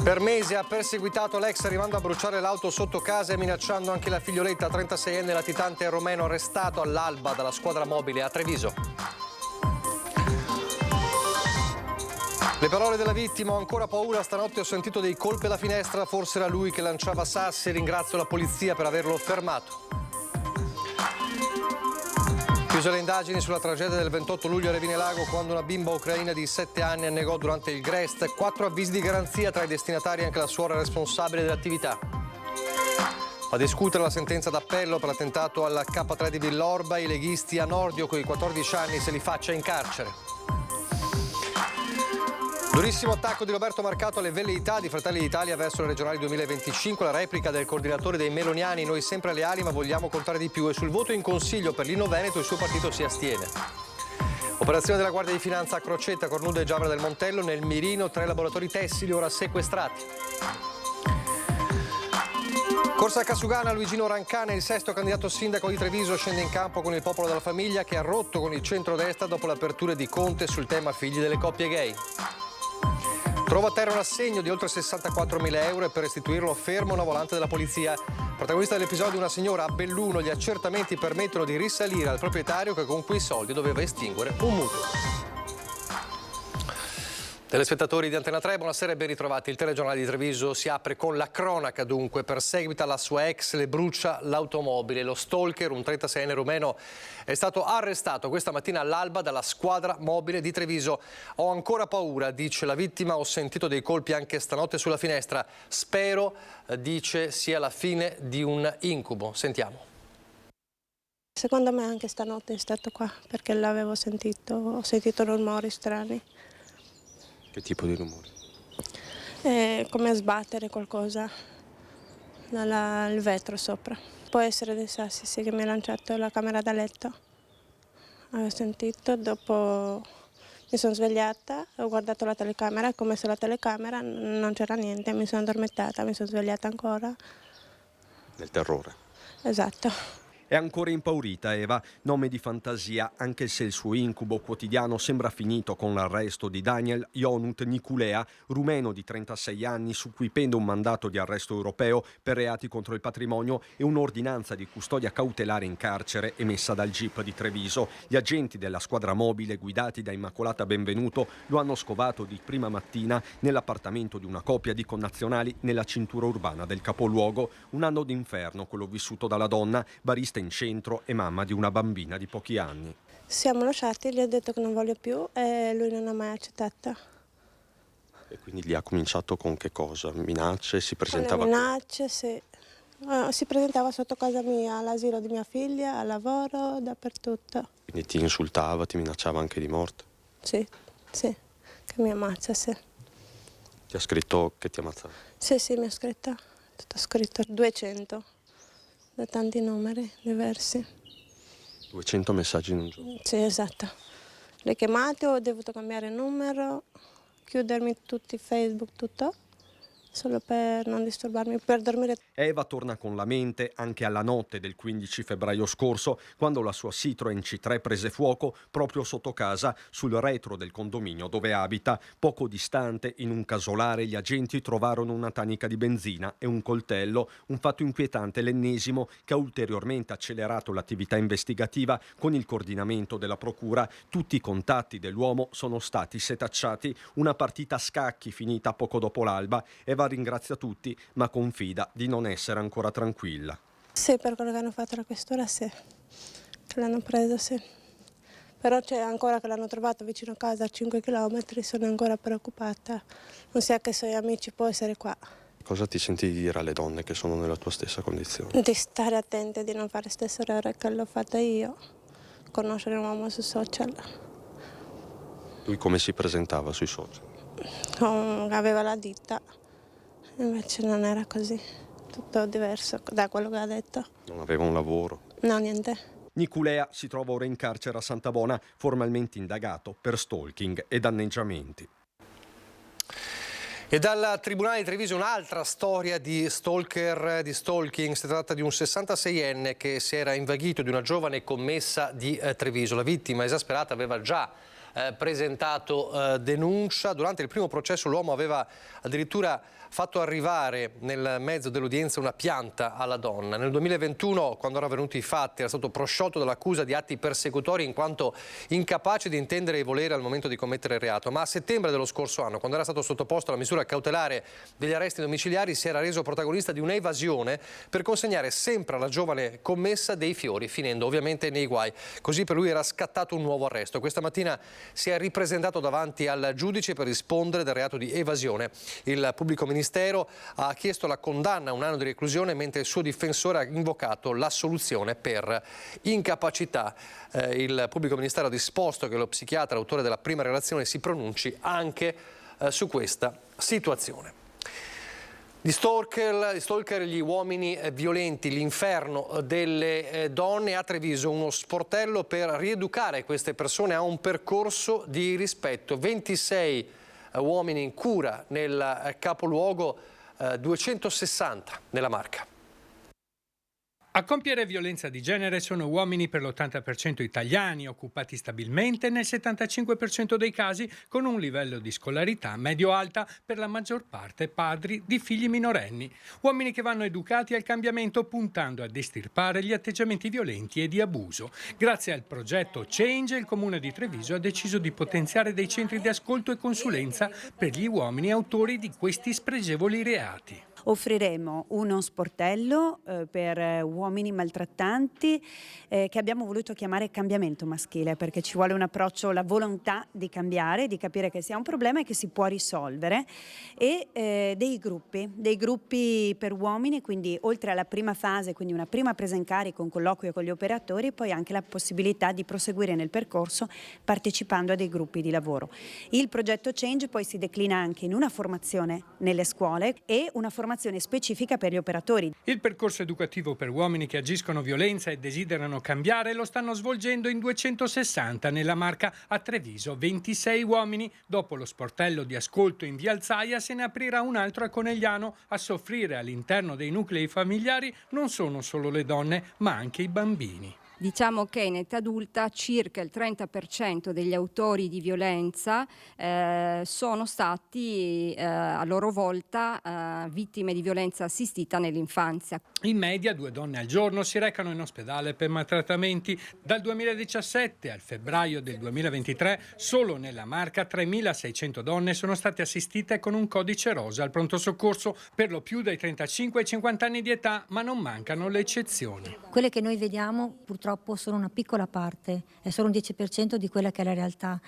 Per mesi ha perseguitato l'ex arrivando a bruciare l'auto sotto casa e minacciando anche la figlioletta 36enne latitante romeno arrestato all'alba dalla squadra mobile a Treviso. Le parole della vittima: ho ancora paura, stanotte ho sentito dei colpi alla finestra, forse era lui che lanciava sassi, ringrazio la polizia per averlo fermato. Chiuse le indagini sulla tragedia del 28 luglio a Revinelago, quando una bimba ucraina di 7 anni annegò durante il Grest. 4 avvisi di garanzia, tra i destinatari anche la suora responsabile dell'attività. A discutere la sentenza d'appello per l'attentato al K3 di Villorba, i leghisti a Nordio con i 14 anni se li faccia in carcere. Durissimo attacco di Roberto Marcato alle velleità di Fratelli d'Italia verso le regionali 2025, la replica del coordinatore dei meloniani: noi sempre leali ma vogliamo contare di più, e sul voto in consiglio per l'Inno Veneto il suo partito si astiene. Operazione della Guardia di Finanza a Crocetta, Cornuda e Giavra del Montello, nel mirino 3 laboratori tessili ora sequestrati. Corsa a Casugana, Luigino Rancane, il 6° candidato sindaco di Treviso, scende in campo con il Popolo della Famiglia che ha rotto con il centrodestra dopo l'apertura di Conte sul tema figli delle coppie gay. Trova a terra un assegno di oltre 64.000 euro e per restituirlo ferma una volante della polizia. Protagonista dell'episodio una signora a Belluno, gli accertamenti permettono di risalire al proprietario che con quei soldi doveva estinguere un mutuo. Telespettatori di Antena 3, buonasera e ben ritrovati. Il telegiornale di Treviso si apre con la cronaca dunque. Perseguita la sua ex, le brucia l'automobile. Lo stalker, un 36enne rumeno, è stato arrestato questa mattina all'alba dalla squadra mobile di Treviso. Ho ancora paura, dice la vittima, ho sentito dei colpi anche stanotte sulla finestra. Spero, dice, sia la fine di un incubo. Sentiamo. Secondo me anche stanotte è stato qua, perché l'avevo sentito, ho sentito rumori strani. Che tipo di rumori? Come sbattere qualcosa, il vetro sopra. Può essere dei sassi, sì, che mi ha lanciato la camera da letto. Avevo sentito, dopo mi sono svegliata, ho guardato la telecamera, come se la telecamera non c'era niente, mi sono addormentata, mi sono svegliata ancora. Nel terrore? Esatto. È ancora impaurita Eva, nome di fantasia, anche se il suo incubo quotidiano sembra finito con l'arresto di Daniel Ionut Niculea, rumeno di 36 anni su cui pende un mandato di arresto europeo per reati contro il patrimonio e un'ordinanza di custodia cautelare in carcere emessa dal GIP di Treviso. Gli agenti della squadra mobile guidati da Immacolata Benvenuto lo hanno scovato di prima mattina nell'appartamento di una coppia di connazionali nella cintura urbana del capoluogo. Un anno d'inferno quello vissuto dalla donna, barista in centro e mamma di una bambina di pochi anni. Siamo lasciati, gli ho detto che non voglio più e lui non ha mai accettato. E quindi lì ha cominciato con che cosa? Minacce? Si presentava? Con le minacce, sì. Si presentava sotto casa mia, all'asilo di mia figlia, al lavoro, dappertutto. Quindi ti insultava, ti minacciava anche di morte? Sì, sì, che mi ammazza, sì. Ti ha scritto che ti ammazzava? Sì, mi ha scritto. Tutto scritto 200. Da tanti numeri diversi. 200 messaggi in un giorno? Sì, esatto. Le chiamate, ho dovuto cambiare numero, chiudermi tutti Facebook, tutto, solo per non disturbarmi, per dormire. Eva torna con la mente anche alla notte del 15 febbraio scorso, quando la sua Citroen C3 prese fuoco proprio sotto casa, sul retro del condominio dove abita. Poco distante, in un casolare, gli agenti trovarono una tanica di benzina e un coltello, un fatto inquietante, l'ennesimo, che ha ulteriormente accelerato l'attività investigativa con il coordinamento della procura. Tutti i contatti dell'uomo sono stati setacciati. Una partita a scacchi finita poco dopo l'alba. Eva ringrazia tutti, ma confida di non essere ancora tranquilla. Sì, per quello che hanno fatto a quest'ora, sì. Che l'hanno preso, sì. Però c'è ancora che l'hanno trovato vicino a casa a 5 km, sono ancora preoccupata. Non sia che i suoi amici può essere qua. Cosa ti senti di dire alle donne che sono nella tua stessa condizione? Di stare attente, di non fare le stesse errori che l'ho fatta io. Conoscere un uomo sui social. Lui come si presentava sui social? Aveva la ditta. Invece non era così, tutto diverso da quello che ha detto. Non aveva un lavoro? No, niente. Niculea si trova ora in carcere a Santabona, formalmente indagato per stalking e danneggiamenti. E dal Tribunale di Treviso un'altra storia di stalking. Si tratta di un 66enne che si era invaghito di una giovane commessa di Treviso. La vittima, esasperata, aveva già presentato denuncia. Durante il primo processo l'uomo aveva addirittura fatto arrivare nel mezzo dell'udienza una pianta alla donna. Nel 2021, quando erano avvenuti i fatti, era stato prosciolto dall'accusa di atti persecutori in quanto incapace di intendere e volere al momento di commettere il reato. Ma a settembre dello scorso anno, quando era stato sottoposto alla misura cautelare degli arresti domiciliari, si era reso protagonista di un'evasione per consegnare sempre alla giovane commessa dei fiori, finendo ovviamente nei guai. Così per lui era scattato un nuovo arresto. Questa mattina si è ripresentato davanti al giudice per rispondere del reato di evasione. Il pubblico ministero ha chiesto la condanna a 1 anno di reclusione, mentre il suo difensore ha invocato l'assoluzione per incapacità. Il pubblico ministero ha disposto che lo psichiatra, autore della prima relazione, si pronunci anche su questa situazione. Gli stalker, gli uomini violenti, l'inferno delle donne. A Treviso uno sportello per rieducare queste persone a un percorso di rispetto. 26 uomini in cura nel capoluogo, 260 nella Marca. A compiere violenza di genere sono uomini per l'80% italiani, occupati stabilmente nel 75% dei casi, con un livello di scolarità medio-alta, per la maggior parte padri di figli minorenni. Uomini che vanno educati al cambiamento, puntando a estirpare gli atteggiamenti violenti e di abuso. Grazie al progetto Change, il Comune di Treviso ha deciso di potenziare dei centri di ascolto e consulenza per gli uomini autori di questi spregevoli reati. Offriremo uno sportello per uomini maltrattanti che abbiamo voluto chiamare cambiamento maschile, perché ci vuole un approccio, la volontà di cambiare, di capire che sia un problema e che si può risolvere, e dei gruppi per uomini, quindi oltre alla prima fase, quindi una prima presa in carico, un colloquio con gli operatori, poi anche la possibilità di proseguire nel percorso partecipando a dei gruppi di lavoro. Il progetto Change poi si declina anche in una formazione nelle scuole e una formazione specifica per gli operatori. Il percorso educativo per uomini che agiscono violenza e desiderano cambiare lo stanno svolgendo in 260 nella Marca. A Treviso 26 uomini. Dopo lo sportello di ascolto in via Alzaia se ne aprirà un altro a Conegliano. A soffrire all'interno dei nuclei familiari non sono solo le donne, ma anche i bambini. Diciamo che in età adulta circa il 30% degli autori di violenza sono stati a loro volta vittime di violenza assistita nell'infanzia. In media 2 donne al giorno si recano in ospedale per maltrattamenti. Dal 2017 al febbraio del 2023 solo nella Marca 3.600 donne sono state assistite con un codice rosa al pronto soccorso, per lo più dai 35 ai 50 anni di età, ma non mancano le eccezioni. Quelle che noi vediamo purtroppo sono una piccola parte, è solo un 10% di quella che è la realtà.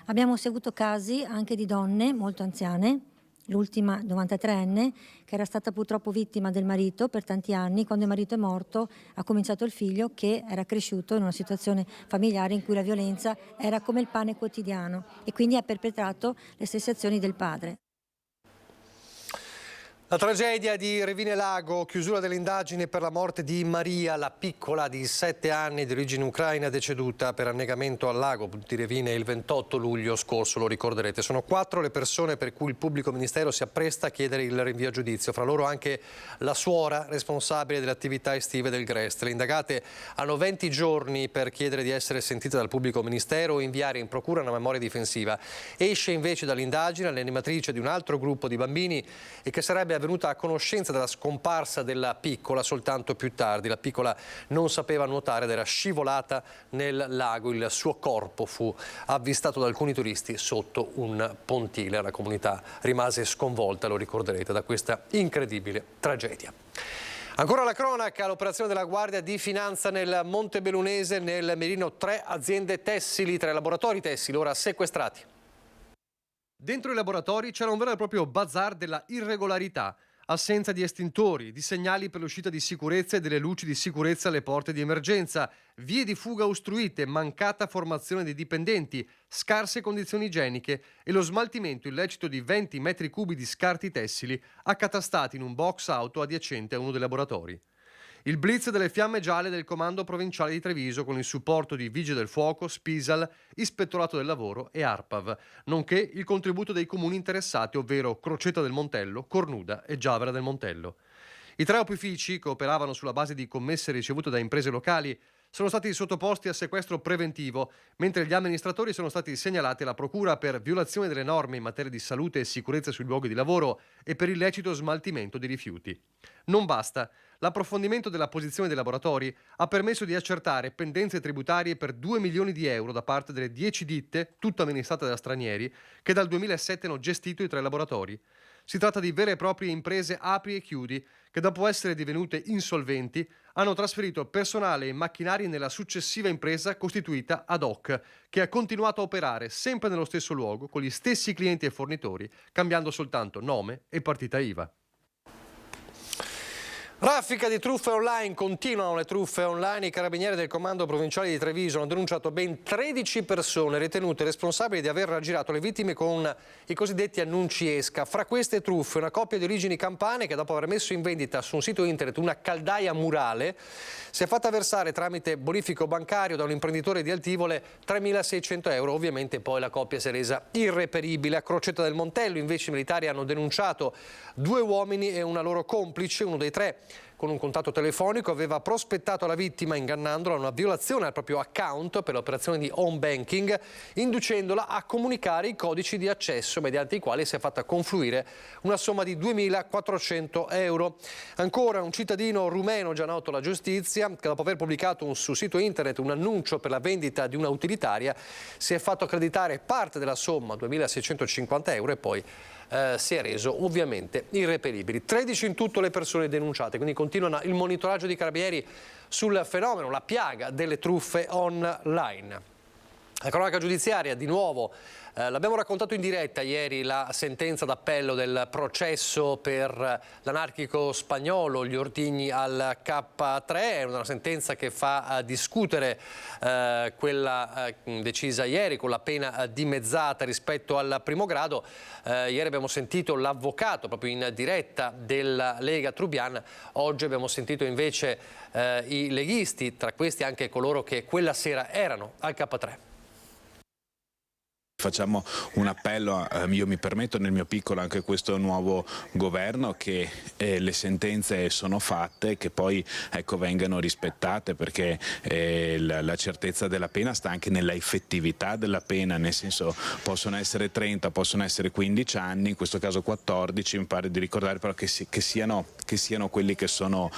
Abbiamo seguito casi anche di donne molto anziane, l'ultima 93enne, che era stata purtroppo vittima del marito per tanti anni. Quando il marito è morto ha cominciato il figlio, che era cresciuto in una situazione familiare in cui la violenza era come il pane quotidiano e quindi ha perpetrato le stesse azioni del padre. La tragedia di Revine Lago, chiusura dell'indagine per la morte di Maria, la piccola di 7 anni di origine ucraina deceduta per annegamento al lago di Revine il 28 luglio scorso, lo ricorderete. Sono 4 le persone per cui il pubblico ministero si appresta a chiedere il rinvio a giudizio, fra loro anche la suora responsabile delle attività estive del Grest. Le indagate hanno 20 giorni per chiedere di essere sentite dal pubblico ministero o inviare in procura una memoria difensiva. Esce invece dall'indagine l'animatrice di un altro gruppo di bambini e che sarebbe venuta a conoscenza della scomparsa della piccola soltanto più tardi. La piccola non sapeva nuotare ed era scivolata nel lago. Il suo corpo fu avvistato da alcuni turisti sotto un pontile. La comunità rimase sconvolta, lo ricorderete, da questa incredibile tragedia. Ancora la cronaca, l'operazione della Guardia di Finanza nel Montebellunese, nel Merino, 3 aziende tessili, 3 laboratori tessili ora sequestrati. Dentro i laboratori c'era un vero e proprio bazar della irregolarità. Assenza di estintori, di segnali per l'uscita di sicurezza e delle luci di sicurezza alle porte di emergenza, vie di fuga ostruite, mancata formazione dei dipendenti, scarse condizioni igieniche e lo smaltimento illecito di 20 metri cubi di scarti tessili accatastati in un box auto adiacente a uno dei laboratori. Il blitz delle fiamme gialle del Comando Provinciale di Treviso con il supporto di Vigili del Fuoco, Spisal, Ispettorato del Lavoro e ARPAV, nonché il contributo dei comuni interessati, ovvero Crocetta del Montello, Cornuda e Giavera del Montello. I 3 opifici, che operavano sulla base di commesse ricevute da imprese locali, sono stati sottoposti a sequestro preventivo, mentre gli amministratori sono stati segnalati alla procura per violazione delle norme in materia di salute e sicurezza sui luoghi di lavoro e per illecito smaltimento di rifiuti. Non basta. L'approfondimento della posizione dei laboratori ha permesso di accertare pendenze tributarie per 2 milioni di euro da parte delle 10 ditte, tutte amministrate da stranieri, che dal 2007 hanno gestito i 3 laboratori. Si tratta di vere e proprie imprese apri e chiudi che, dopo essere divenute insolventi, hanno trasferito personale e macchinari nella successiva impresa costituita ad hoc, che ha continuato a operare sempre nello stesso luogo con gli stessi clienti e fornitori, cambiando soltanto nome e partita IVA. Raffica di truffe online, continuano le truffe online. I carabinieri del comando provinciale di Treviso hanno denunciato ben 13 persone ritenute responsabili di aver raggirato le vittime con i cosiddetti annunci esca. Fra queste truffe una coppia di origini campane che, dopo aver messo in vendita su un sito internet una caldaia murale, si è fatta versare tramite bonifico bancario da un imprenditore di Altivole 3.600 euro. Ovviamente poi la coppia si è resa irreperibile. A Crocetta del Montello invece i militari hanno denunciato 2 uomini e una loro complice. Uno dei 3, con un contatto telefonico, aveva prospettato la vittima ingannandola a una violazione al proprio account per l'operazione di home banking, inducendola a comunicare i codici di accesso mediante i quali si è fatta confluire una somma di 2.400 euro. Ancora un cittadino rumeno già noto alla giustizia, che dopo aver pubblicato sul sito internet un annuncio per la vendita di una utilitaria, si è fatto accreditare parte della somma, 2.650 euro, e poi si è reso ovviamente irreperibili. 13 in tutto le persone denunciate, quindi continua il monitoraggio di carabinieri sul fenomeno, la piaga delle truffe online. La cronaca giudiziaria, di nuovo, l'abbiamo raccontato in diretta ieri, la sentenza d'appello del processo per l'anarchico spagnolo, gli ordigni al K3, è una sentenza che fa discutere quella decisa ieri con la pena dimezzata rispetto al primo grado. Ieri abbiamo sentito l'avvocato proprio in diretta della Lega Trubian, oggi abbiamo sentito invece i leghisti, tra questi anche coloro che quella sera erano al K3. Facciamo un appello, io mi permetto nel mio piccolo, anche questo nuovo governo, che le sentenze sono fatte, che poi vengano rispettate, perché la certezza della pena sta anche nella effettività della pena, nel senso possono essere 30, possono essere 15 anni, in questo caso 14, mi pare di ricordare, però che siano quelli che sono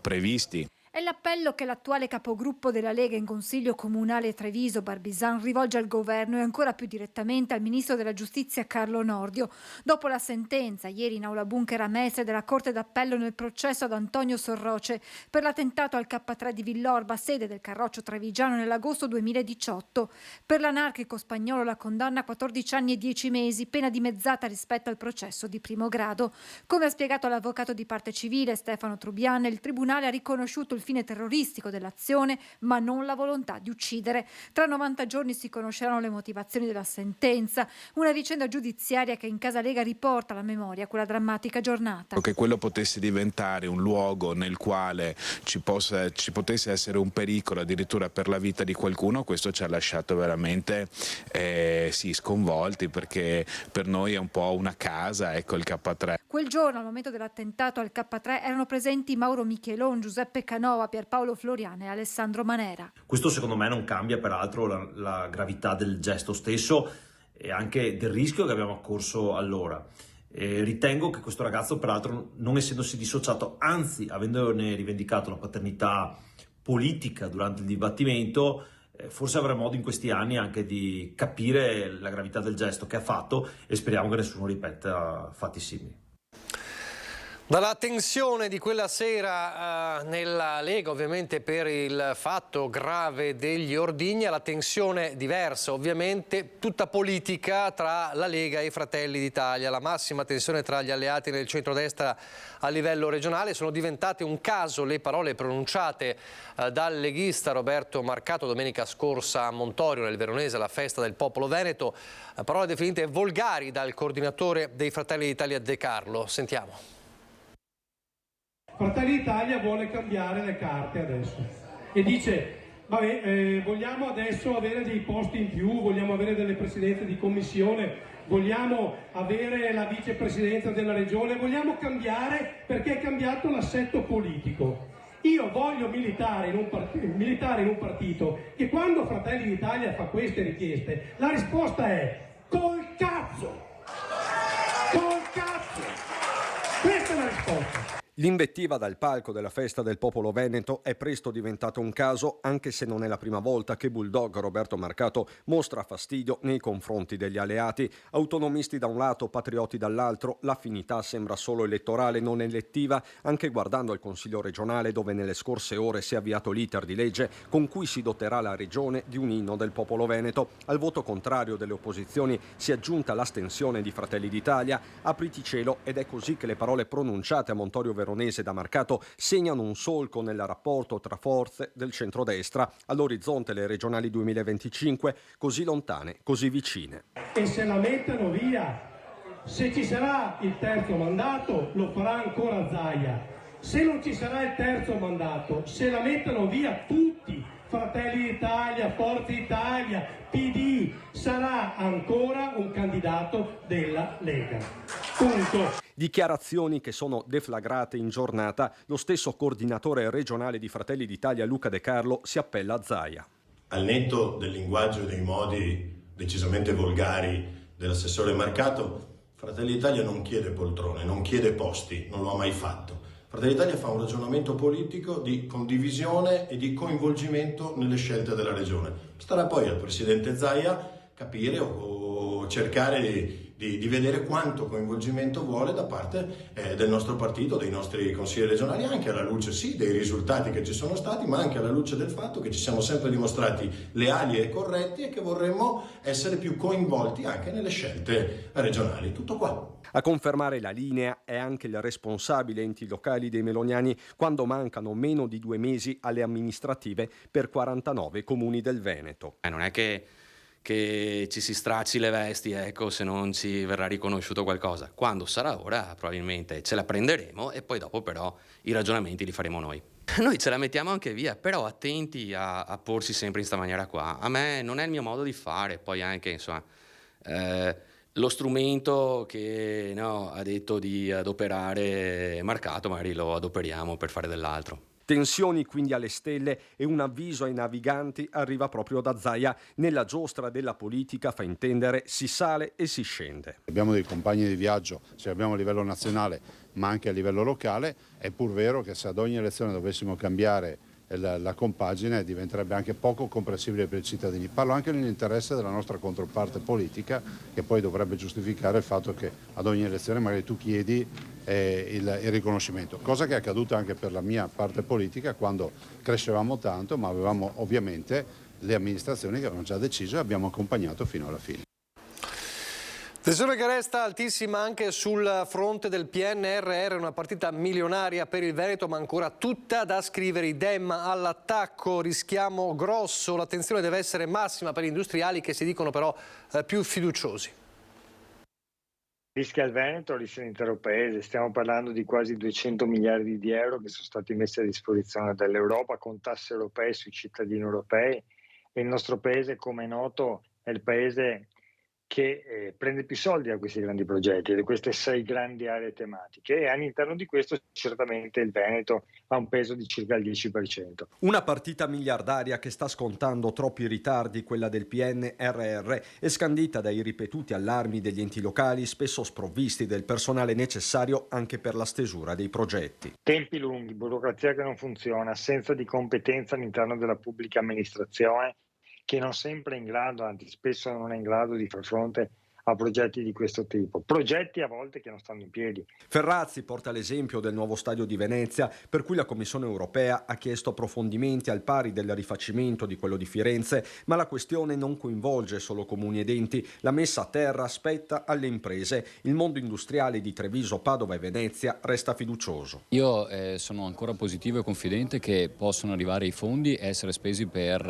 previsti. È l'appello che l'attuale capogruppo della Lega in Consiglio Comunale Treviso, Barbisan, rivolge al governo e ancora più direttamente al ministro della Giustizia Carlo Nordio. Dopo la sentenza, ieri in aula bunker a Mestre, della Corte d'Appello nel processo ad Antonio Sorroce per l'attentato al K3 di Villorba, sede del Carroccio trevigiano, nell'agosto 2018. Per l'anarchico spagnolo la condanna a 14 anni e 10 mesi, pena dimezzata rispetto al processo di primo grado. Come ha spiegato l'avvocato di parte civile Stefano Trubian, il Tribunale ha riconosciuto il fine terroristico dell'azione, ma non la volontà di uccidere. Tra 90 giorni si conosceranno le motivazioni della sentenza, una vicenda giudiziaria che in casa Lega riporta alla memoria quella drammatica giornata. Che quello potesse diventare un luogo nel quale ci potesse essere un pericolo addirittura per la vita di qualcuno, questo ci ha lasciato veramente sconvolti, perché per noi è un po' una casa, ecco, il K3. Quel giorno, al momento dell'attentato al K3, erano presenti Mauro Michelon, Giuseppe Canova, Pierpaolo Floriana e Alessandro Manera. Questo secondo me non cambia peraltro la gravità del gesto stesso e anche del rischio che abbiamo accorso allora. Ritengo che questo ragazzo, peraltro, non essendosi dissociato, anzi avendone rivendicato la paternità politica durante il dibattimento, forse avrà modo in questi anni anche di capire la gravità del gesto che ha fatto, e speriamo che nessuno ripeta fatti simili. Dalla tensione di quella sera nella Lega, ovviamente per il fatto grave degli ordigni, alla tensione diversa, ovviamente tutta politica, tra la Lega e i Fratelli d'Italia. La massima tensione tra gli alleati nel centrodestra a livello regionale. Sono diventate un caso le parole pronunciate dal leghista Roberto Marcato domenica scorsa a Montorio, nel Veronese, alla festa del popolo veneto. Parole definite volgari dal coordinatore dei Fratelli d'Italia De Carlo. Sentiamo. Fratelli d'Italia vuole cambiare le carte adesso e dice vogliamo adesso avere dei posti in più, vogliamo avere delle presidenze di commissione, vogliamo avere la vicepresidenza della regione, vogliamo cambiare perché è cambiato l'assetto politico. Io voglio militare in un partito che quando Fratelli d'Italia fa queste richieste, la risposta è col cazzo! Col cazzo! Questa è la risposta. L'invettiva dal palco della festa del popolo veneto è presto diventato un caso, anche se non è la prima volta che Bulldog Roberto Marcato mostra fastidio nei confronti degli alleati. Autonomisti da un lato, patrioti dall'altro, l'affinità sembra solo elettorale, non elettiva, anche guardando il Consiglio regionale dove nelle scorse ore si è avviato l'iter di legge con cui si doterà la regione di un inno del popolo veneto. Al voto contrario delle opposizioni si è aggiunta l'astensione di Fratelli d'Italia. Apriti cielo, ed è così che le parole pronunciate a Montorio Veronese da Marcato segnano un solco nel rapporto tra forze del centrodestra. All'orizzonte le regionali 2025, così lontane, così vicine. E se la mettono via, se ci sarà il terzo mandato lo farà ancora Zaia. Se non ci sarà il terzo mandato, se la mettono via tutti, Fratelli d'Italia, Forza Italia, PD, sarà ancora un candidato della Lega. Punto. Dichiarazioni che sono deflagrate in giornata. Lo stesso coordinatore regionale di Fratelli d'Italia, Luca De Carlo, si appella a Zaia. Al netto del linguaggio e dei modi decisamente volgari dell'assessore Marcato, Fratelli d'Italia non chiede poltrone, non chiede posti, non lo ha mai fatto. Fratelli d'Italia fa un ragionamento politico di condivisione e di coinvolgimento nelle scelte della regione. Starà poi al presidente Zaia capire o cercare di vedere quanto coinvolgimento vuole da parte del nostro partito, dei nostri consigli regionali, anche alla luce sì dei risultati che ci sono stati, ma anche alla luce del fatto che ci siamo sempre dimostrati leali e corretti e che vorremmo essere più coinvolti anche nelle scelte regionali. Tutto qua. A confermare la linea è anche il responsabile enti locali dei meloniani quando mancano meno di 2 mesi alle amministrative per 49 comuni del Veneto. Non è che ci si stracci le vesti, ecco, se non ci verrà riconosciuto qualcosa. Quando sarà ora probabilmente ce la prenderemo e poi dopo però i ragionamenti li faremo noi. Noi ce la mettiamo anche via, però attenti a porsi sempre in sta maniera qua. A me non è il mio modo di fare, poi anche insomma lo strumento che ha detto di adoperare Marcato, magari lo adoperiamo per fare dell'altro. Tensioni quindi alle stelle e un avviso ai naviganti arriva proprio da Zaia. Nella giostra della politica, fa intendere, si sale e si scende. Abbiamo dei compagni di viaggio, se abbiamo a livello nazionale ma anche a livello locale. È pur vero che se ad ogni elezione dovessimo cambiare la compagine diventerebbe anche poco comprensibile per i cittadini. Parlo anche nell'interesse della nostra controparte politica, che poi dovrebbe giustificare il fatto che ad ogni elezione magari tu chiedi il riconoscimento, cosa che è accaduta anche per la mia parte politica quando crescevamo tanto, ma avevamo ovviamente le amministrazioni che avevano già deciso e abbiamo accompagnato fino alla fine. Tensione che resta altissima anche sul fronte del PNRR, una partita milionaria per il Veneto ma ancora tutta da scrivere. I Dem all'attacco, rischiamo grosso, l'attenzione deve essere massima per gli industriali che si dicono però più fiduciosi. Rischia il Veneto, rischia l'intero paese, stiamo parlando di quasi 200 miliardi di euro che sono stati messi a disposizione dall'Europa con tasse europee sui cittadini europei e il nostro paese, come è noto, è il paese che prende più soldi da questi grandi progetti, da queste 6 grandi aree tematiche, e all'interno di questo certamente il Veneto ha un peso di circa il 10%. Una partita miliardaria che sta scontando troppi ritardi, quella del PNRR, è scandita dai ripetuti allarmi degli enti locali, spesso sprovvisti del personale necessario anche per la stesura dei progetti. Tempi lunghi, burocrazia che non funziona, assenza di competenza all'interno della pubblica amministrazione, che non sempre è in grado, anzi spesso non è in grado di far fronte a progetti di questo tipo, progetti a volte che non stanno in piedi. Ferrazzi porta l'esempio del nuovo stadio di Venezia, per cui la Commissione europea ha chiesto approfondimenti al pari del rifacimento di quello di Firenze, ma la questione non coinvolge solo comuni ed enti, la messa a terra spetta alle imprese. Il mondo industriale di Treviso, Padova e Venezia resta fiducioso. Io sono ancora positivo e confidente che possono arrivare i fondi e essere spesi per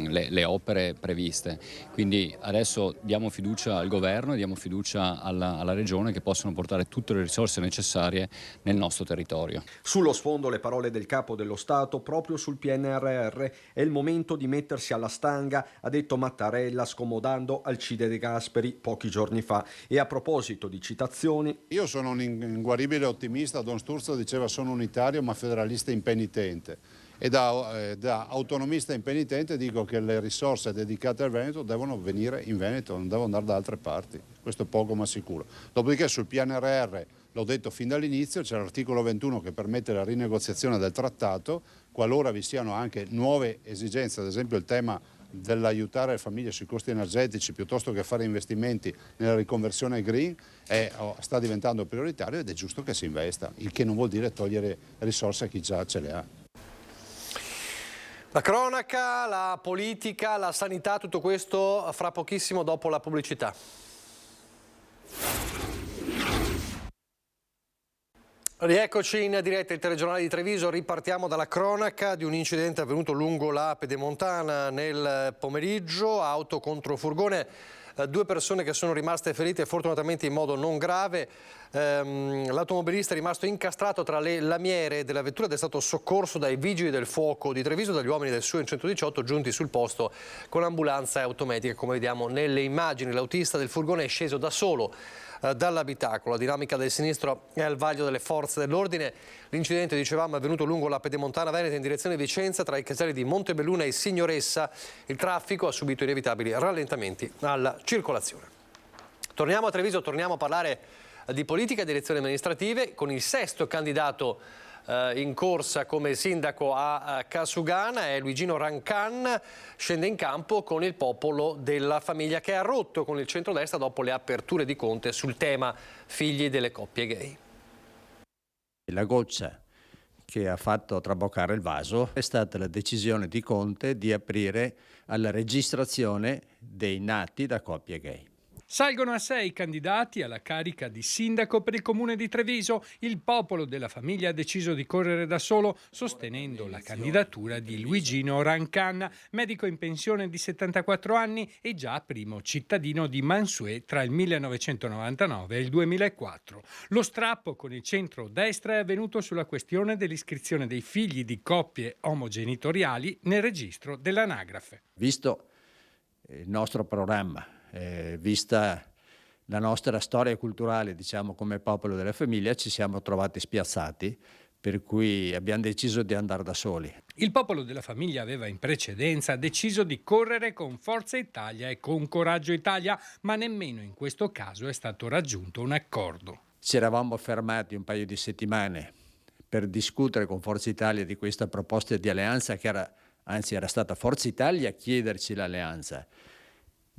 le opere previste. Quindi adesso diamo fiducia al governo e diamo fiducia alla regione che possono portare tutte le risorse necessarie nel nostro territorio. Sullo sfondo le parole del Capo dello Stato proprio sul PNRR. È il momento di mettersi alla stanga, ha detto Mattarella scomodando Alcide De Gasperi pochi giorni fa. E a proposito di citazioni... Io sono un inguaribile ottimista, Don Sturzo diceva sono unitario ma federalista impenitente. E da autonomista impenitente dico che le risorse dedicate al Veneto devono venire in Veneto, non devono andare da altre parti, questo è poco ma sicuro. Dopodiché sul PNRR, l'ho detto fin dall'inizio, c'è l'articolo 21 che permette la rinegoziazione del trattato, qualora vi siano anche nuove esigenze, ad esempio il tema dell'aiutare le famiglie sui costi energetici piuttosto che fare investimenti nella riconversione green sta diventando prioritario ed è giusto che si investa, il che non vuol dire togliere risorse a chi già ce le ha. La cronaca, la politica, la sanità, tutto questo fra pochissimo dopo la pubblicità. Rieccoci in diretta il telegiornale di Treviso, ripartiamo dalla cronaca di un incidente avvenuto lungo la Pedemontana nel pomeriggio, auto contro furgone, 2 persone che sono rimaste ferite fortunatamente in modo non grave. L'automobilista è rimasto incastrato tra le lamiere della vettura ed è stato soccorso dai vigili del fuoco di Treviso, dagli uomini del SUE 118 giunti sul posto con ambulanza automatica. Come vediamo nelle immagini, l'autista del furgone è sceso da solo dall'abitacolo. La dinamica del sinistro è al vaglio delle forze dell'ordine. L'incidente, dicevamo, è avvenuto lungo la Pedemontana Veneta in direzione Vicenza tra i caselli di Montebelluna e Signoressa. Il traffico ha subito inevitabili rallentamenti alla circolazione. Torniamo a Treviso, torniamo a parlare di politica e di elezioni amministrative con il 6° candidato in corsa come sindaco a Casugana, è Luigino Rancan, scende in campo con il Popolo della Famiglia che ha rotto con il centrodestra dopo le aperture di Conte sul tema figli delle coppie gay. La goccia che ha fatto traboccare il vaso è stata la decisione di Conte di aprire alla registrazione dei nati da coppie gay. Salgono a 6 candidati alla carica di sindaco per il comune di Treviso. Il Popolo della Famiglia ha deciso di correre da solo, sostenendo la candidatura di Luigino Rancan, medico in pensione di 74 anni e già primo cittadino di Mansuet tra il 1999 e il 2004. Lo strappo con il centro-destra è avvenuto sulla questione dell'iscrizione dei figli di coppie omogenitoriali nel registro dell'anagrafe. Visto il nostro programma, vista la nostra storia culturale, diciamo, come Popolo della Famiglia, ci siamo trovati spiazzati, per cui abbiamo deciso di andare da soli. Il Popolo della Famiglia aveva in precedenza deciso di correre con Forza Italia e con Coraggio Italia, ma nemmeno in questo caso è stato raggiunto un accordo. Ci eravamo fermati un paio di settimane per discutere con Forza Italia di questa proposta di alleanza che era stata Forza Italia a chiederci l'alleanza.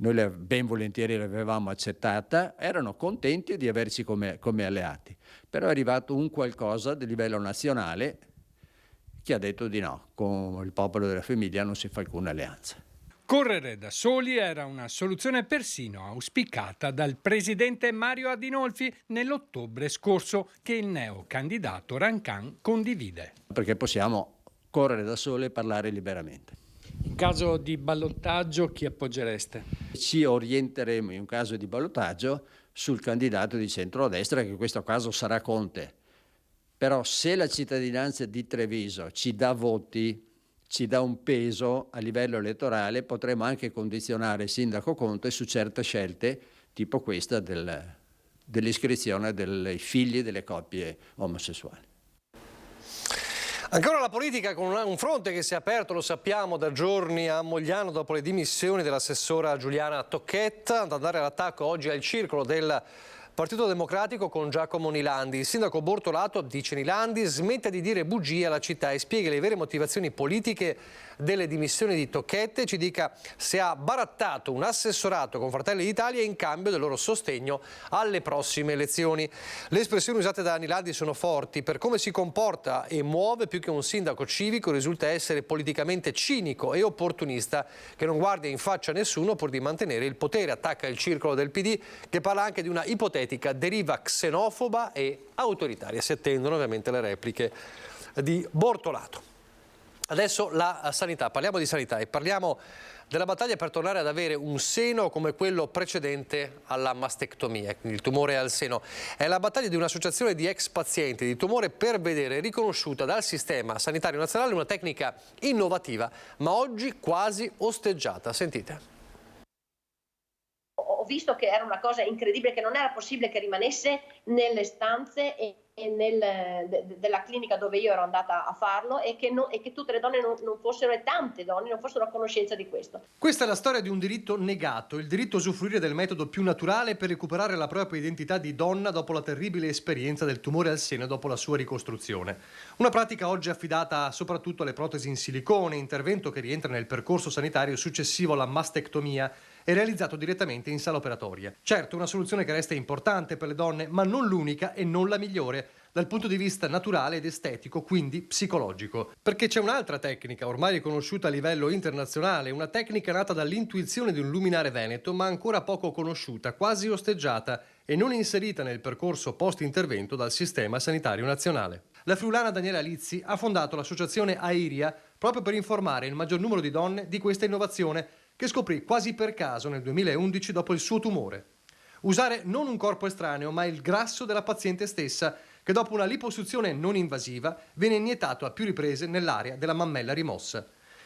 Noi ben volentieri l'avevamo accettata, erano contenti di averci come alleati, però è arrivato un qualcosa di livello nazionale che ha detto di no, con il Popolo della Famiglia non si fa alcuna alleanza. Correre da soli era una soluzione persino auspicata dal presidente Mario Adinolfi nell'ottobre scorso, che il neocandidato Rancan condivide. Perché possiamo correre da soli e parlare liberamente. In caso di ballottaggio chi appoggereste? Ci orienteremo in un caso di ballottaggio sul candidato di centrodestra, che in questo caso sarà Conte. Però se la cittadinanza di Treviso ci dà voti, ci dà un peso a livello elettorale, potremo anche condizionare il sindaco Conte su certe scelte, tipo questa dell'iscrizione dei figli delle coppie omosessuali. Ancora la politica con un fronte che si è aperto, lo sappiamo, da giorni a Mogliano dopo le dimissioni dell'assessora Giuliana Tocchetta. Ad andare all'attacco oggi al circolo del Partito Democratico con Giacomo Nilandi. Il sindaco Bortolato, dice Nilandi, smette di dire bugie alla città e spiega le vere motivazioni politiche delle dimissioni di Tocchetta e ci dica se ha barattato un assessorato con Fratelli d'Italia in cambio del loro sostegno alle prossime elezioni. Le espressioni usate da Nilandi sono forti. Per come si comporta e muove, più che un sindaco civico, risulta essere politicamente cinico e opportunista che non guarda in faccia a nessuno pur di mantenere il potere. Attacca il circolo del PD che parla anche di una ipotetica deriva xenofoba e autoritaria. Si attendono ovviamente le repliche di Bortolato. Adesso la sanità, parliamo di sanità e parliamo della battaglia per tornare ad avere un seno come quello precedente alla mastectomia, quindi il tumore al seno. È la battaglia di un'associazione di ex pazienti di tumore per vedere riconosciuta dal Sistema Sanitario Nazionale una tecnica innovativa, ma oggi quasi osteggiata. Sentite. Ho visto che era una cosa incredibile, che non era possibile che rimanesse nelle stanze e della clinica dove io ero andata a farlo e che tutte le donne non fossero, e tante donne non fossero a conoscenza di questo. Questa è la storia di un diritto negato, il diritto a usufruire del metodo più naturale per recuperare la propria identità di donna dopo la terribile esperienza del tumore al seno e dopo la sua ricostruzione. Una pratica oggi affidata soprattutto alle protesi in silicone, intervento che rientra nel percorso sanitario successivo alla mastectomia e realizzato direttamente in sala operatoria. Certo, una soluzione che resta importante per le donne, ma non l'unica e non la migliore dal punto di vista naturale ed estetico, quindi psicologico. Perché c'è un'altra tecnica ormai riconosciuta a livello internazionale, una tecnica nata dall'intuizione di un luminare veneto, ma ancora poco conosciuta, quasi osteggiata e non inserita nel percorso post-intervento dal Sistema Sanitario Nazionale. La friulana Daniela Lizzi ha fondato l'associazione Airia proprio per informare il maggior numero di donne di questa innovazione che scoprì quasi per caso nel 2011 dopo il suo tumore. Usare non un corpo estraneo, ma il grasso della paziente stessa, che dopo una liposuzione non invasiva viene iniettato a più riprese nell'area della mammella rimossa.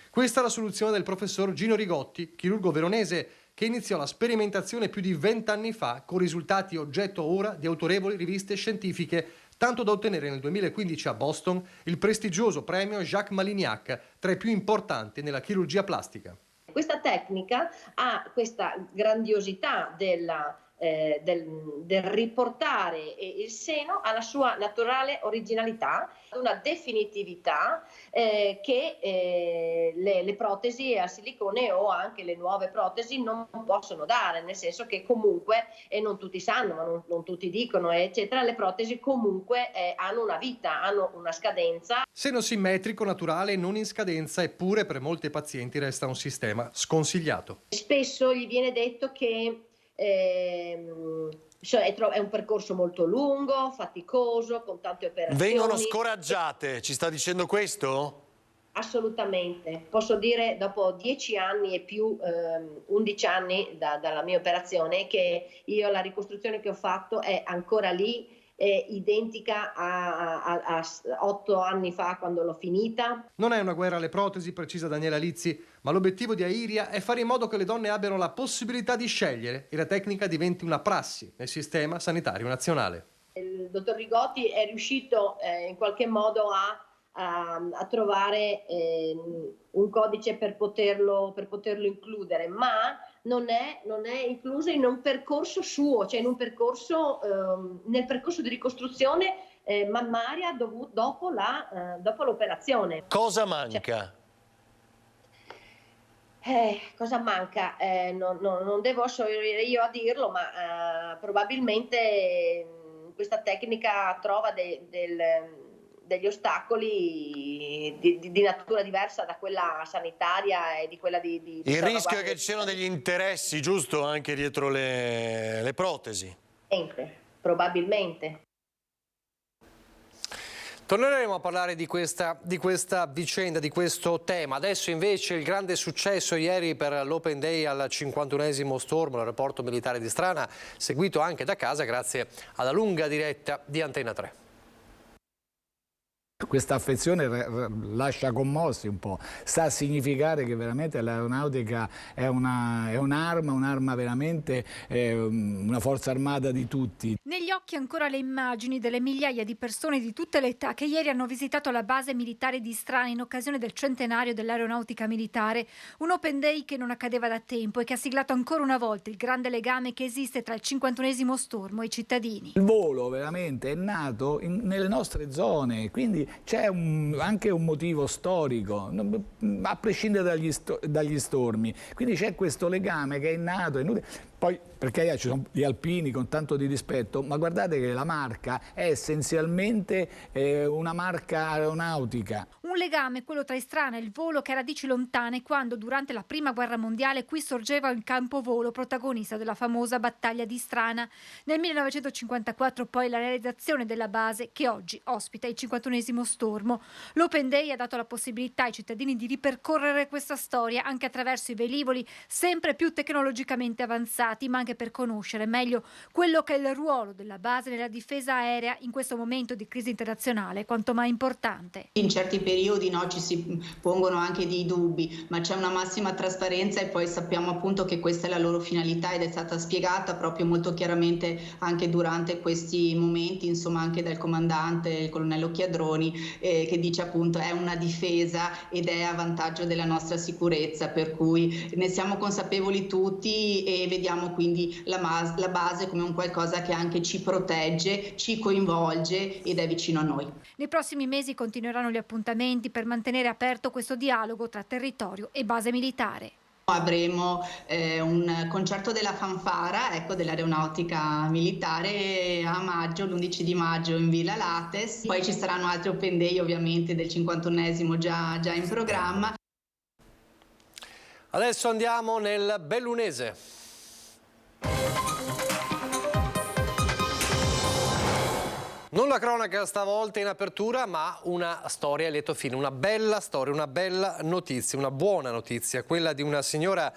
Questa è la soluzione del professor Gino Rigotti, chirurgo veronese, che iniziò la sperimentazione più di 20 anni fa, con risultati oggetto ora di autorevoli riviste scientifiche, tanto da ottenere nel 2015 a Boston il prestigioso premio Jacques Malignac, tra i più importanti nella chirurgia plastica. Questa tecnica ha questa grandiosità del riportare il seno alla sua naturale originalità, una definitività che le protesi a silicone o anche le nuove protesi non possono dare, nel senso che comunque, e non tutti sanno, ma non tutti dicono, eccetera, le protesi comunque hanno una vita, hanno una scadenza. Seno simmetrico, naturale, non in scadenza, eppure per molti pazienti resta un sistema sconsigliato. Spesso gli viene detto che è un percorso molto lungo, faticoso, con tante operazioni. Vengono scoraggiate, ci sta dicendo questo? Assolutamente. Posso dire, dopo 10 anni e più, 11 anni dalla mia operazione, che io la ricostruzione che ho fatto è ancora lì, è identica a 8 anni fa quando l'ho finita. Non è una guerra alle protesi, precisa Daniela Lizzi, ma l'obiettivo di Airia è fare in modo che le donne abbiano la possibilità di scegliere e la tecnica diventi una prassi nel Sistema Sanitario Nazionale. Il dottor Rigotti è riuscito in qualche modo a trovare un codice per poterlo includere, ma non è incluso in un percorso suo, cioè in un percorso, nel percorso di ricostruzione mammaria dopo l'operazione. Cosa manca? Cosa manca? Non devo essere io a dirlo, ma probabilmente questa tecnica trova degli ostacoli di natura diversa da quella sanitaria e di quella di Il rischio è che ci siano degli interessi, giusto, anche dietro le protesi? Probabilmente. Torneremo a parlare di questa vicenda, di questo tema. Adesso invece il grande successo ieri per l'Open Day al 51esimo stormo all'aeroporto militare di Strana, seguito anche da casa grazie alla lunga diretta di Antena 3. Questa affezione lascia commossi un po', sta a significare che veramente l'aeronautica è un'arma veramente, una forza armata di tutti. Negli occhi ancora le immagini delle migliaia di persone di tutte le età che ieri hanno visitato la base militare di Strana in occasione del centenario dell'aeronautica militare, un Open Day che non accadeva da tempo e che ha siglato ancora una volta il grande legame che esiste tra il 51esimo stormo e i cittadini. Il volo veramente è nato nelle nostre zone, quindi c'è anche un motivo storico, a prescindere dagli stormi. Quindi c'è questo legame che è nato. Poi, perché ci sono gli alpini con tanto di rispetto, ma guardate che la marca è essenzialmente una marca aeronautica. Un Un legame, quello tra Istrana e il volo, che ha radici lontane, quando durante la Prima Guerra Mondiale qui sorgeva il campo volo, protagonista della famosa battaglia di Istrana. Nel 1954 poi la realizzazione della base, che oggi ospita il 51esimo stormo. L'Open Day ha dato la possibilità ai cittadini di ripercorrere questa storia anche attraverso i velivoli sempre più tecnologicamente avanzati, ma anche per conoscere meglio quello che è il ruolo della base nella difesa aerea in questo momento di crisi internazionale quanto mai importante. In certi periodi ci si pongono anche dei dubbi, ma c'è una massima trasparenza e poi sappiamo appunto che questa è la loro finalità ed è stata spiegata proprio molto chiaramente anche durante questi momenti, insomma anche dal comandante, il colonnello Chiadroni, che dice appunto è una difesa ed è a vantaggio della nostra sicurezza, per cui ne siamo consapevoli tutti e vediamo quindi la base come un qualcosa che anche ci protegge, ci coinvolge ed è vicino a noi. Nei prossimi mesi continueranno gli appuntamenti per mantenere aperto questo dialogo tra territorio e base militare. Avremo un concerto della fanfara, dell'aeronautica militare a maggio, l'11 di maggio in Villa Lattes. Poi ci saranno altri Open Day ovviamente del 51esimo già in programma. Adesso andiamo nel bellunese. Non la cronaca stavolta in apertura, ma una storia a lieto fine, una bella storia, una bella notizia, una buona notizia, quella di una signora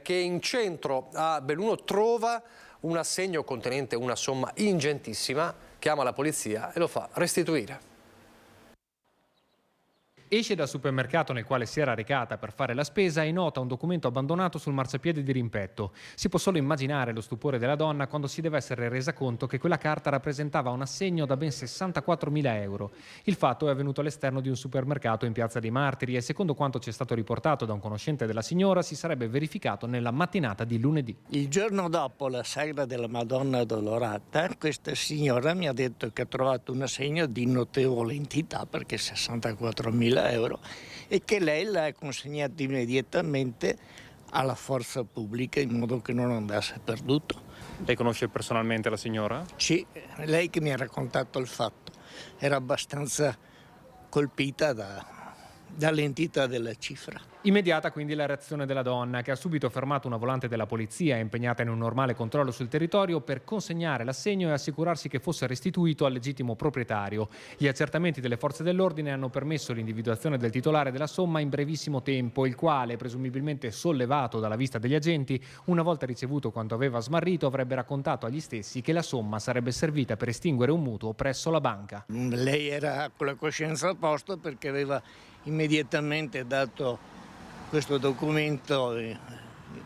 che in centro a Belluno trova un assegno contenente una somma ingentissima, chiama la polizia e lo fa restituire. Esce dal supermercato nel quale si era recata per fare la spesa e nota un documento abbandonato sul marciapiede di rimpetto. Si può solo immaginare lo stupore della donna quando si deve essere resa conto che quella carta rappresentava un assegno da ben 64.000 euro. Il fatto è avvenuto all'esterno di un supermercato in Piazza dei Martiri e secondo quanto ci è stato riportato da un conoscente della signora si sarebbe verificato nella mattinata di lunedì. Il giorno dopo la sagra della Madonna Addolorata, questa signora mi ha detto che ha trovato un assegno di notevole entità, perché 64.000 euro, e che lei l'ha consegnato immediatamente alla forza pubblica in modo che non andasse perduto. Lei conosce personalmente la signora? Sì, lei che mi ha raccontato il fatto era abbastanza colpita dall'entità della cifra. Immediata quindi la reazione della donna, che ha subito fermato una volante della polizia impegnata in un normale controllo sul territorio per consegnare l'assegno e assicurarsi che fosse restituito al legittimo proprietario. Gli accertamenti delle forze dell'ordine hanno permesso l'individuazione del titolare della somma in brevissimo tempo, il quale, presumibilmente sollevato dalla vista degli agenti, una volta ricevuto quanto aveva smarrito, avrebbe raccontato agli stessi che la somma sarebbe servita per estinguere un mutuo presso la banca. Lei era con la coscienza a posto perché aveva immediatamente dato questo documento,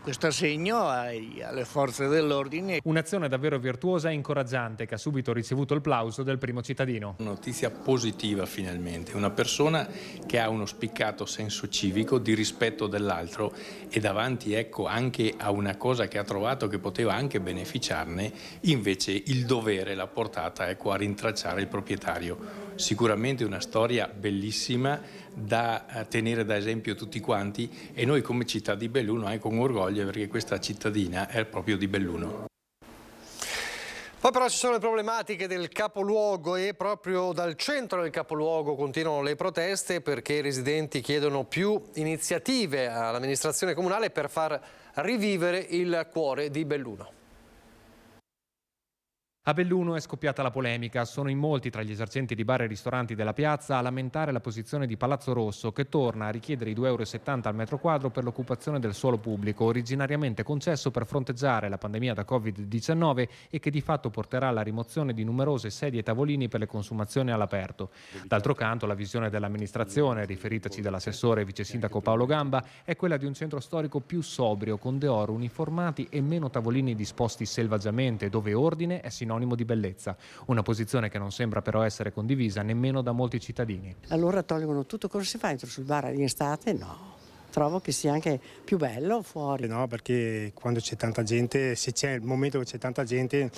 questo assegno alle forze dell'ordine. Un'azione davvero virtuosa e incoraggiante che ha subito ricevuto il plauso del primo cittadino. Notizia positiva finalmente, una persona che ha uno spiccato senso civico di rispetto dell'altro e davanti anche a una cosa che ha trovato che poteva anche beneficiarne, invece il dovere l'ha portata a rintracciare il proprietario. Sicuramente una storia bellissima da tenere da esempio tutti quanti e noi come città di Belluno anche con orgoglio perché questa cittadina è proprio di Belluno. Poi però ci sono le problematiche del capoluogo e proprio dal centro del capoluogo continuano le proteste perché i residenti chiedono più iniziative all'amministrazione comunale per far rivivere il cuore di Belluno. A Belluno è scoppiata la polemica. Sono in molti tra gli esercenti di bar e ristoranti della piazza a lamentare la posizione di Palazzo Rosso, che torna a richiedere i 2,70 euro al metro quadro per l'occupazione del suolo pubblico, originariamente concesso per fronteggiare la pandemia da Covid-19 e che di fatto porterà alla rimozione di numerose sedie e tavolini per le consumazioni all'aperto. D'altro canto, la visione dell'amministrazione, riferitaci dall'assessore e vice sindaco Paolo Gamba, è quella di un centro storico più sobrio, con decoro uniformati e meno tavolini disposti selvaggiamente, dove ordine è sinonimo di bellezza, una posizione che non sembra però essere condivisa nemmeno da molti cittadini. Allora tolgono tutto, cosa si fa? Entro sul bar in estate? No. Trovo che sia anche più bello fuori. No, perché quando c'è tanta gente, se c'è il momento che c'è tanta gente,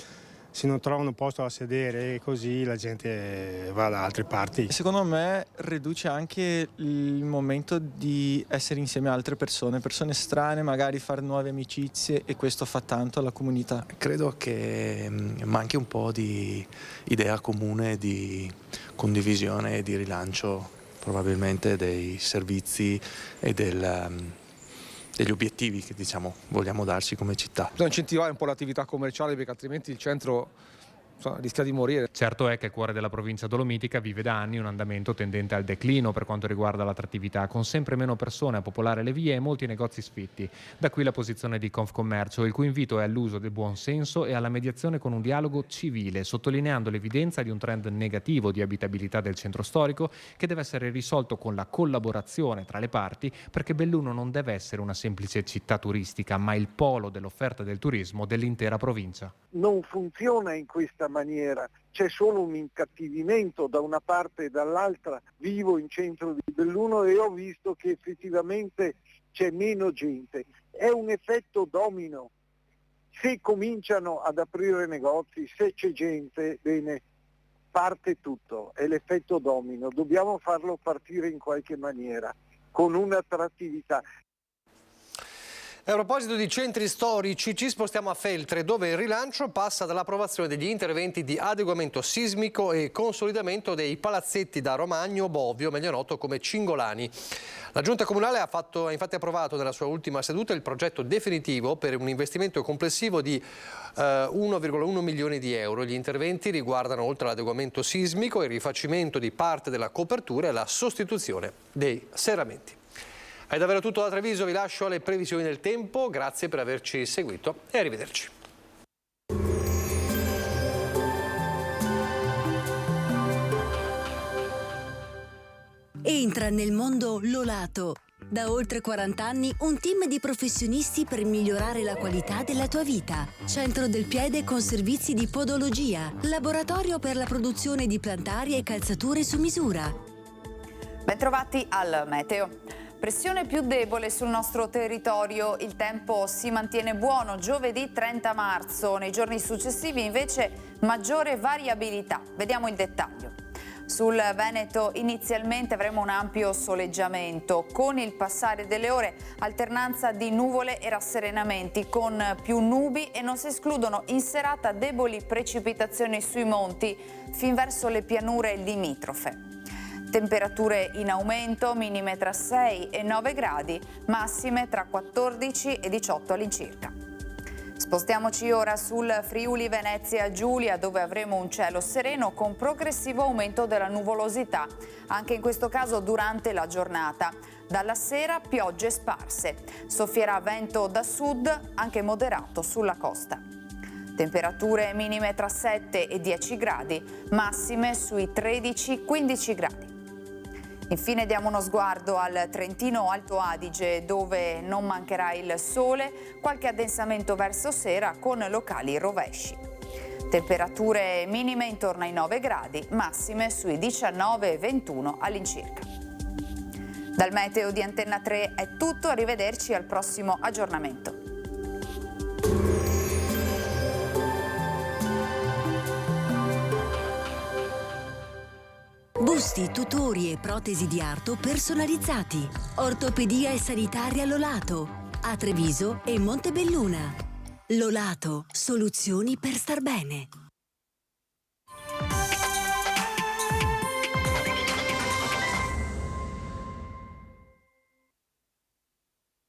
se non trovano un posto a sedere, così la gente va da altre parti. Secondo me riduce anche il momento di essere insieme a altre persone strane, magari fare nuove amicizie, e questo fa tanto alla comunità. Credo che manchi un po' di idea comune, di condivisione e di rilancio probabilmente dei servizi e degli obiettivi che vogliamo darci come città. Bisogna incentivare un po' l'attività commerciale perché altrimenti il centro rischia di morire. Certo è che il cuore della provincia dolomitica vive da anni un andamento tendente al declino per quanto riguarda l'attrattività, con sempre meno persone a popolare le vie e molti negozi sfitti. Da qui la posizione di Confcommercio, il cui invito è all'uso del buon senso e alla mediazione con un dialogo civile, sottolineando l'evidenza di un trend negativo di abitabilità del centro storico che deve essere risolto con la collaborazione tra le parti, perché Belluno non deve essere una semplice città turistica, ma il polo dell'offerta del turismo dell'intera provincia. Non funziona in questa maniera, c'è solo un incattivimento da una parte e dall'altra. Vivo in centro di Belluno e ho visto che effettivamente c'è meno gente, è un effetto domino. Se cominciano ad aprire negozi, se c'è gente, bene, parte tutto, è l'effetto domino, dobbiamo farlo partire in qualche maniera, con un'attrattività. A proposito di centri storici, ci spostiamo a Feltre, dove il rilancio passa dall'approvazione degli interventi di adeguamento sismico e consolidamento dei palazzetti da Romagno Bovio, meglio noto come Cingolani. La Giunta Comunale ha infatti approvato nella sua ultima seduta il progetto definitivo per un investimento complessivo di 1,1 milioni di euro. Gli interventi riguardano, oltre all'adeguamento sismico, il rifacimento di parte della copertura e la sostituzione dei serramenti. È davvero tutto da Treviso, vi lascio alle previsioni del tempo, grazie per averci seguito e arrivederci. Entra nel mondo Lolato. Da oltre 40 anni un team di professionisti per migliorare la qualità della tua vita. Centro del piede con servizi di podologia, laboratorio per la produzione di plantari e calzature su misura. Bentrovati al meteo. Pressione più debole sul nostro territorio, il tempo si mantiene buono giovedì 30 marzo, nei giorni successivi invece maggiore variabilità. Vediamo il dettaglio. Sul Veneto inizialmente avremo un ampio soleggiamento, con il passare delle ore alternanza di nuvole e rasserenamenti con più nubi e non si escludono in serata deboli precipitazioni sui monti fin verso le pianure limitrofe. Temperature in aumento, minime tra 6 e 9 gradi, massime tra 14 e 18 all'incirca. Spostiamoci ora sul Friuli Venezia Giulia, dove avremo un cielo sereno con progressivo aumento della nuvolosità, anche in questo caso durante la giornata. Dalla sera piogge sparse. Soffierà vento da sud, anche moderato sulla costa. Temperature minime tra 7 e 10 gradi, massime sui 13-15 gradi. Infine diamo uno sguardo al Trentino Alto Adige, dove non mancherà il sole, qualche addensamento verso sera con locali rovesci. Temperature minime intorno ai 9 gradi, massime sui 19-21 all'incirca. Dal meteo di Antenna 3 è tutto, arrivederci al prossimo aggiornamento. Busti, tutori e protesi di arto personalizzati. Ortopedia e sanitaria Lolato. A Treviso e Montebelluna. Lolato, soluzioni per star bene.